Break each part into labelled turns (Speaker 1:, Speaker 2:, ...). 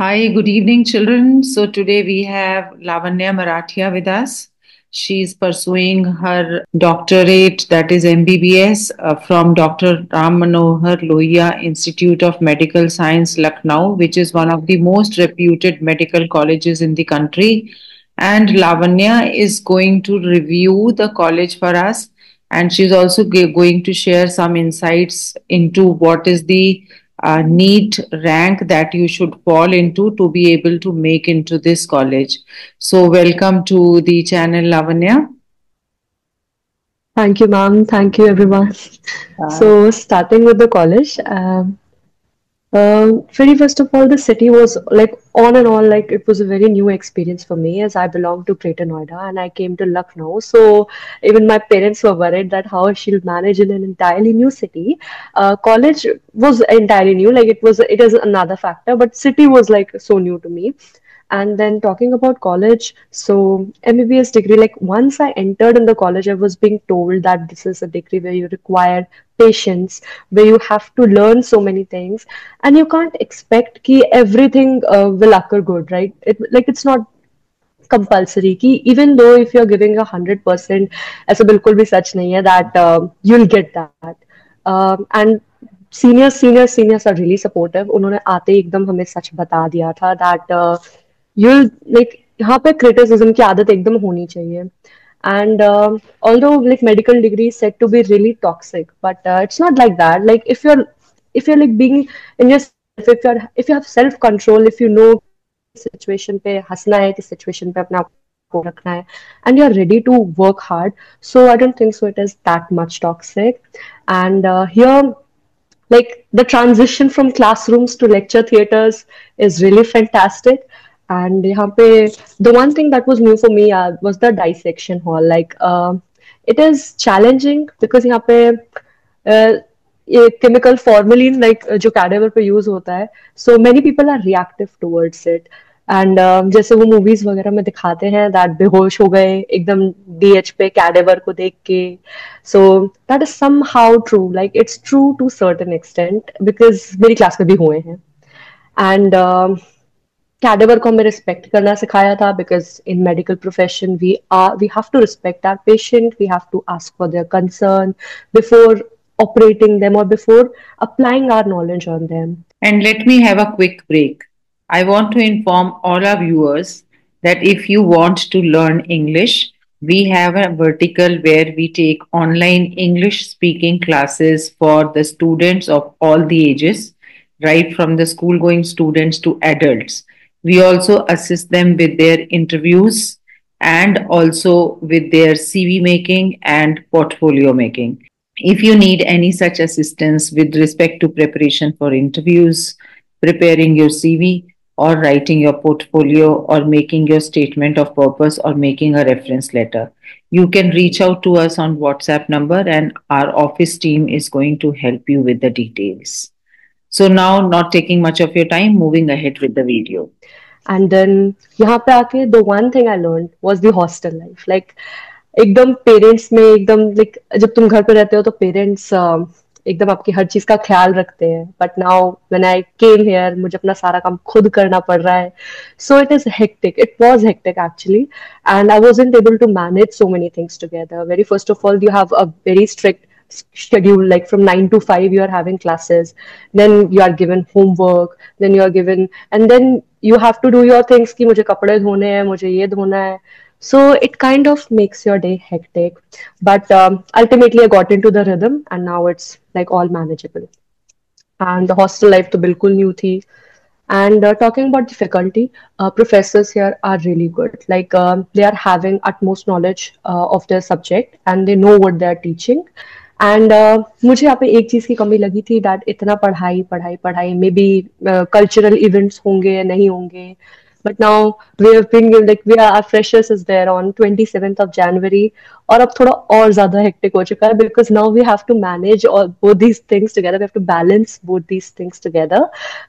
Speaker 1: Hi, good evening, children. So today we have Lavanya Marathia with us. She's pursuing her doctorate, that is MBBS, from Dr. Ram Manohar Lohia Institute of Medical Science, Lucknow, which is one of the most reputed medical colleges in the country. And Lavanya is going to review the college for us, and she's also going to share some insights into what is the neat rank that you should fall into to be able to make into this college. So, welcome to the channel, Lavanya.
Speaker 2: Thank you, ma'am. Thank you, everyone.
Speaker 1: Uh,
Speaker 2: So, starting with the college, very first of all, the city was like on and on, like it was a very new experience for me as I belong to Greater Noida and I came to Lucknow. So, even my parents were worried that how she'll manage in an entirely new city. College was entirely new, like it is another factor, but city was like so new to me. And then talking about college, so MBBS degree, like once I entered in the college, I was being told that this is a degree where you require patience, where you have to learn so many things, and you can't expect कि everything will occur good, right? It's not compulsory कि even though if you're giving 100%, ऐसा बिल्कुल भी सच नहीं है that you'll get that. And seniors are really supportive. उन्होंने आते ही एकदम हमें सच बता दिया था that you'll like यहाँ पे criticism की आदत एकदम होनी चाहिए. And although like medical degree is said to be really toxic, but it's not like that. Like if you're like being in yourself, if you have self control, if you know कि किस situation पे हंसना है, किस situation पे अपने आप को रखना है, and you're ready to work hard, so I don't think so it is that much toxic. And here, like the transition from classrooms to lecture theaters is really fantastic. And यहाँ पे the one thing that was new for me was the dissection hall. Like it is challenging because यहाँ पे ये chemical formalin like जो cadaver पे use होता है, so many people are reactive towards it. And जैसे वो मूवीज वगैरह में दिखाते हैं दैट बेहोश हो गए एकदम डीएच पे कैडेवर को देख के. So that is somehow true, like it's true to certain extent because मेरी क्लास में भी हुए हैं. एंड कैडेवर को हमें रिस्पेक्ट करना सिखाया था because in medical profession we have to respect our patient, we have to ask for their concern before operating them or before applying our knowledge on them.
Speaker 1: and let me have a quick break. I want to inform all our viewers that if you want to learn English, we have a vertical where we take online English speaking classes for the students of all the ages, right from the school going students to adults. We also assist them with their interviews and also with their CV making and portfolio making. If you need any such assistance with respect to preparation for interviews, preparing your CV, or writing your portfolio, or making your statement of purpose, or making a reference letter, you can reach out to us on WhatsApp number, and our office team is going to help you with the details. So, now, not taking much of your time, moving ahead with the video.
Speaker 2: And then यहाँ पे आके the one thing I learned was the hostel life. Like एकदम parents में एकदम like जब तुम घर पे रहते हो तो पेरेंट्स एकदम आपकी हर चीज का ख्याल रखते हैं. But now when I came here मुझे अपना सारा काम खुद करना पड़ रहा है. So it is hectic, it was hectic actually. And I wasn't able to manage so many things together. Very first of all, you have a very strict schedule, like from 9 to 5 you are having classes, then you are given homework, then you are given, and then you have to do your things कि मुझे कपड़े धोने हैं, मुझे ये धोना है. So it kind of makes your day hectic, but ultimately I got into the rhythm and now it's like all manageable. And the hostel life to bilkul new thi. And talking about the faculty, professors here are really good. Like they are having utmost knowledge of their subject and they know what they are teaching. And मुझे यहाँ पे एक चीज की कमी लगी थी that इतना पढ़ाई पढ़ाई पढ़ाई मे बी कल्चरल इवेंट्स होंगे या नहीं होंगे. But now we have been like we are freshers is there on 27th of January. और अब थोड़ा और ज्यादा हेक्टिक हो चुका है because now we have to manage both these things together, we have to balance both these things together.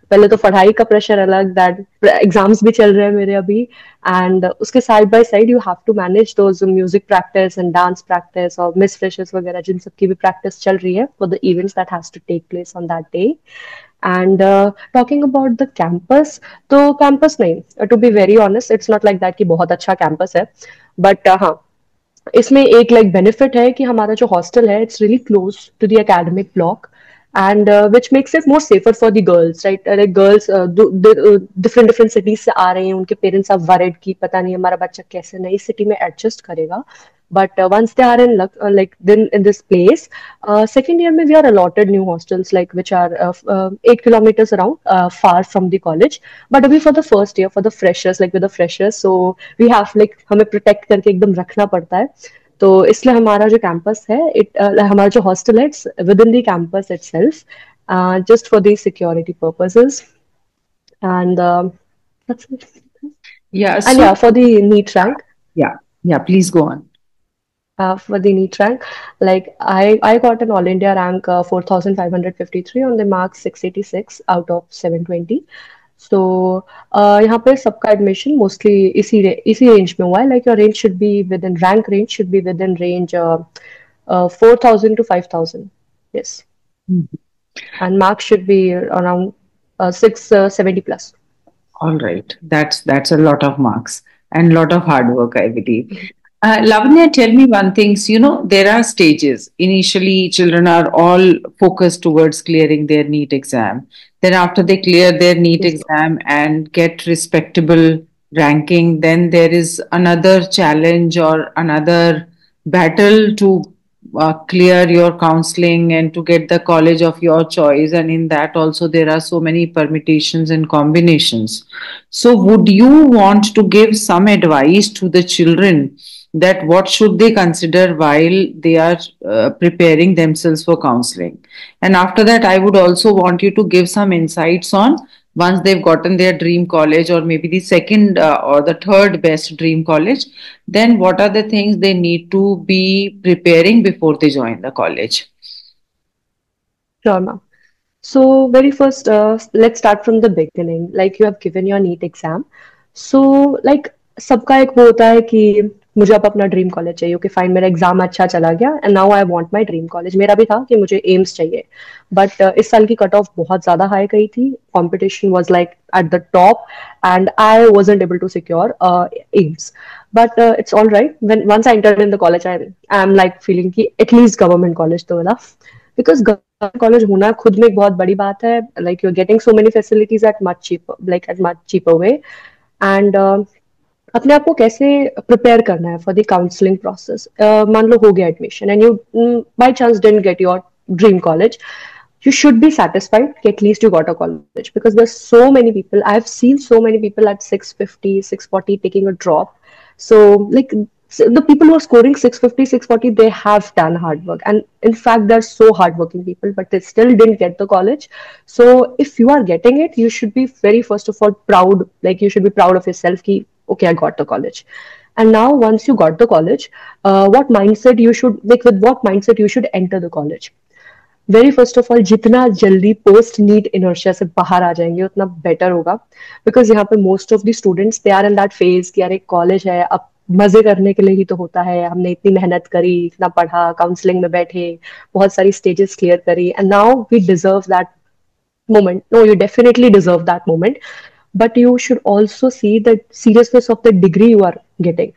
Speaker 2: पहले तो पढ़ाई का प्रेशर अलग, दैट एग्जाम्स भी चल रहे हैं मेरे अभी, एंड उसके side by side you have to manage those music practice and dance practice और मिस फ्रेशर्स वगैरह जिन सब की भी प्रैक्टिस चल रही है for the events that has to take place on that day. And talking about the campus, तो campus नहीं, to be very honest, it's not like that कि बहुत अच्छा campus है, but हाँ, इसमें एक लाइक बेनिफिट है कि हमारा जो हॉस्टल है it's really close to the academic block and which makes it more safer for the girls, right? Like girls different different cities से आ रहे हैं, उनके पेरेंट्स आर वरिड कि पता नहीं हमारा बच्चा कैसे नई सिटी में एडजस्ट करेगा. But once they are in like then in this place, second year mein we are allotted new hostels like which are 8 kilometers around, far from the college. But अभी for the first year, for the freshers, like with the freshers, so we have like हमें protect करके एकदम रखना पड़ता है. तो इसलिए हमारा जो कैंपस है हमारा जो हॉस्टल है it's with in the campus itself, just for the security purposes. And that's it.
Speaker 1: Yeah,
Speaker 2: And
Speaker 1: so
Speaker 2: yeah, for the NEET rank,
Speaker 1: yeah, yeah, please go on.
Speaker 2: for the NEET rank, like I got an All India rank 4,553 on the mark 686 out of 720. So यहाँ पे सबका admission mostly इसी range में हुआ है. Like your range should be with in rank range should be with in range 4,000 to 5,000. Yes,
Speaker 1: Mhm.
Speaker 2: and marks should be around 670 plus.
Speaker 1: All right, that's a lot of marks and lot of hard work, I believe. Lavanya, tell me one thing. So, there are stages. Initially, children are all focused towards clearing their NEET exam. Then, after they clear their NEET
Speaker 2: Yes.
Speaker 1: exam and get respectable ranking, then there is another challenge or another battle to clear your counseling and to get the college of your choice. And in that, also, there are so many permutations and combinations. So, would you want to give some advice to the children that what should they consider while they are preparing themselves for counseling? And after that, I would also want you to give some insights on once they've gotten their dream college or maybe the second or the third best dream college, then what are the things they need to be preparing before they join the college?
Speaker 2: Sure, ma'am. So, very first, let's start from the beginning. Like you have given your NEET exam. So, like सबका एक वो होता है कि मुझे अब अपना dream college चाहिए. ओके फाइन, मेरा एग्जाम अच्छा चला गया and now I want my dream college. मेरा भी था कि मुझे एम्स चाहिए, बट इस साल की कट ऑफ बहुत ज्यादा हाई गई थी. Competition was like at the top and I wasn't able to secure AIIMS. But it's all right. When once I entered in the college I am like feeling कि at least government college तो मिला, because college होना खुद में एक बहुत बड़ी बात है. Like you are getting so many facilities at much cheaper, like at much cheaper way. And अपने आप को कैसे प्रिपेयर करना है फॉर द काउंसलिंग प्रोसेस. मान लो हो गया admission and you by chance didn't get your dream college, you should be satisfied that at least you got a college, because there's so many people, I've seen so many people at 650 640 taking a drop. So like, the people who are scoring 650 640, they have done hard work, and in fact they're so hardworking people, but they still didn't get the college. So if you are getting it, you should be very first of all proud. Like you should be proud of yourself ki, okay, I got the college. And now once you got the college, what mindset you should, like with what mindset you should enter the college. Very first of all, जितना जल्दी post NEET inertia से बाहर आ जाएंगे उतना better होगा. Because यहाँ पे most of the students they are in that phase कि यार एक कॉलेज है, अब मजे करने के लिए ही तो होता है. हमने इतनी मेहनत करी, इतना पढ़ा, काउंसलिंग में बैठे, बहुत सारी स्टेजेस क्लियर करी, and now we deserve that moment. No, you definitely deserve that moment, but you should also see the seriousness of the degree you are getting.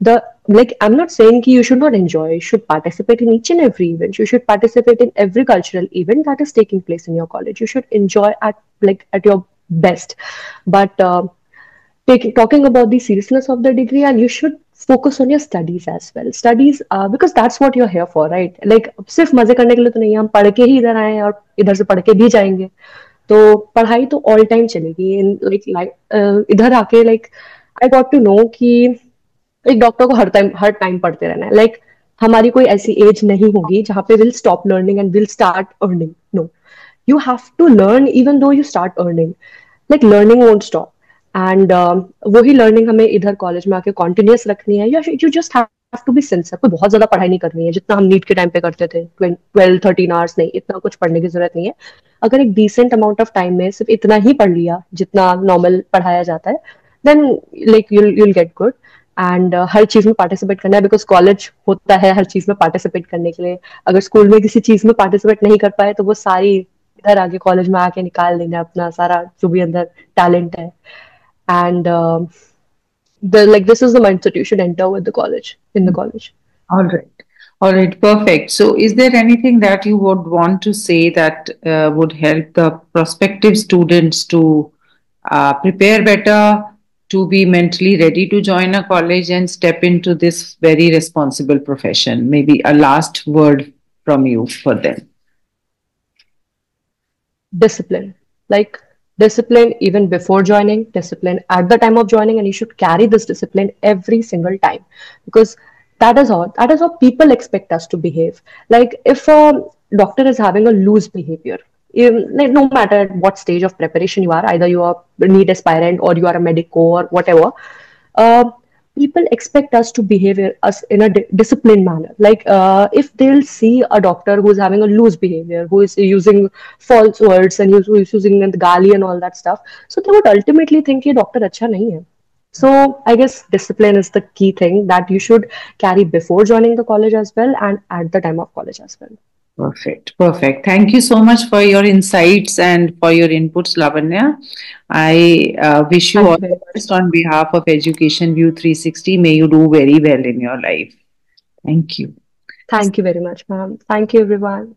Speaker 2: The, like, I'm not saying ki you should not enjoy, you should participate in each and every event, you should participate in every cultural event that is taking place in your college, you should enjoy at, like, at your best. But talking about the seriousness of the degree, and you should focus on your studies as well. Studies, because that's what you're here for, right? Like सिर्फ मजे करने के लिए तो नहीं, हम पढ़ के ही इधर आए हैं और इधर से पढ़ के भी जाएंगे. तो पढ़ाई तो ऑल टाइम चलेगी. लाइक इधर आके, like I got to know कि एक डॉक्टर को हर टाइम पढ़ते रहना है. लाइक हमारी कोई ऐसी एज नहीं होगी जहाँ पे will stop learning and will start earning. No, you have to learn even though you start earning. Like learning won't stop. And वही learning हमें इधर कॉलेज में आके continuous रखनी है. You just have to be sincere. कोई बहुत ज्यादा पढ़ाई नहीं करनी है जितना हम नीट के टाइम पे करते थे, 12-13 hours नहीं, इतना कुछ पढ़ने की जरूरत नहीं है. अगर एक decent amount of time में सिर्फ इतना ही पढ़ लिया जितना नॉर्मल पढ़ाया जाता है, then like you'll get good. And हर चीज में पार्टिसिपेट करना है, बिकॉज कॉलेज होता है हर चीज में पार्टिसिपेट करने के लिए. अगर स्कूल में किसी चीज में पार्टिसिपेट नहीं कर पाए तो वो सारी इधर आके कॉलेज में आके निकाल देंगे अपना सारा जो भी अंदर टैलेंट है. And the like this is the mindset you should enter with the college in the college.
Speaker 1: All right. All right, perfect. So, is there anything that you would want to say that would help the prospective students to prepare better, to be mentally ready to join a college and step into this very responsible profession? Maybe a last word from you for them.
Speaker 2: Discipline, like discipline even before joining, discipline at the time of joining, and you should carry this discipline every single time, because that is how people expect us to behave. Like if a doctor is having a loose behavior, like no matter at what stage of preparation you are, either you are a NEET aspirant or you are a medico or whatever, uh, people expect us to behave us in a disciplined manner. Like if they'll see a doctor who's having a loose behavior, who is using false words and who is using the gali and all that stuff, so they would ultimately think ये doctor अच्छा नहीं है. So I guess discipline is the key thing that you should carry before joining the college as well and at the time of college as well.
Speaker 1: Perfect. Perfect. Thank you so much for your insights and for your inputs, Lavanya. I wish you
Speaker 2: Thank
Speaker 1: all
Speaker 2: you very
Speaker 1: the
Speaker 2: much.
Speaker 1: best on behalf of Education View 360. May you do very well in your life. Thank you.
Speaker 2: Thank you very much, ma'am. Thank you, everyone.